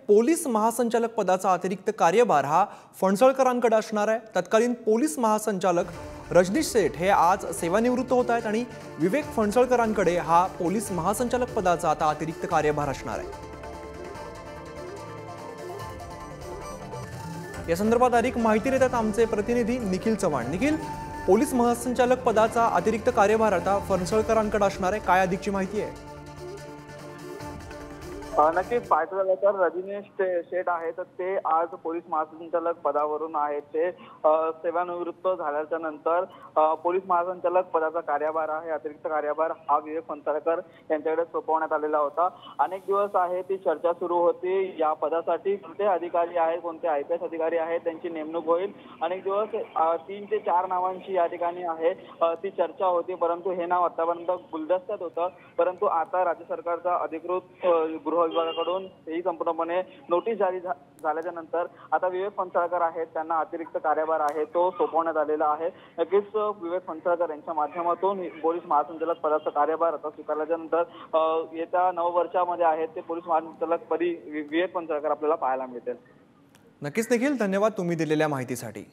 Police महासंचालक पदाचा अतिरिक्त कार्यभार हा फणसळकरांकडे असणार आहे। तत्कालीन पोलीस महासंचालक रजनीश सेठ हे आज सेवानिवृत्त होत आहेत आणि विवेक फणसळकरांकडे हा पोलीस महासंचालक पदाचा आता अतिरिक्त कार्यभार असणार आहे। या संदर्भात अधिक माहिती देतात आमचे प्रतिनिधी निखिल चव्हाण। निखिल, पोलीस महासंचालक पदाचा अतिरिक्त कार्यभार आता फणसळकरांकडे असणार आहे, काय अधिकची माहिती आहे? नक्कीच पाहायचं झालं तर रजनीश शेठ आहेत ते आज पोलीस महासंचालक पदावरून आहेत। ते सेवानिवृत्त झाल्याच्या नंतर पोलीस महासंचालक पदाचा कार्यभार आहे, अतिरिक्त कार्यभार हा विवेक फणसळकर यांच्याकडे सोपवण्यात आलेला होता। अनेक दिवस आहे ती चर्चा सुरू होती या पदासाठी कोणते अधिकारी आहेत, कोणते IPS अधिकारी आहेत, त्यांची नेमणूक होईल। अनेक दिवस 3 ते 4 नावांची या ठिकाणी आहे ती चर्चा होती, परंतु हे नाव आतापर्यंत गुलदस्त्यात होतं। परंतु आता राज्य सरकारचा अधिकृत गृह विभागाकडून ही संपूर्णपणे नोटीस जारी झाल्याच्या नंतर आता विवेक फणसळकर आहेत त्यांना अतिरिक्त कार्यभार आहे तो सोपवण्यात आलेला आहे। नक्कीच विवेक फणसळकर यांच्या माध्यमातून पोलीस महासंचालक पदाचा कार्यभार आता स्वीकारल्याच्या नंतर येत्या 9 वर्षामध्ये आहेत ते पोलीस महासंचालक पदी विवेक फणसळकर आपल्याला पाहायला मिळतील। नक्कीच निखिल, धन्यवाद तुम्ही दिलेल्या माहितीसाठी।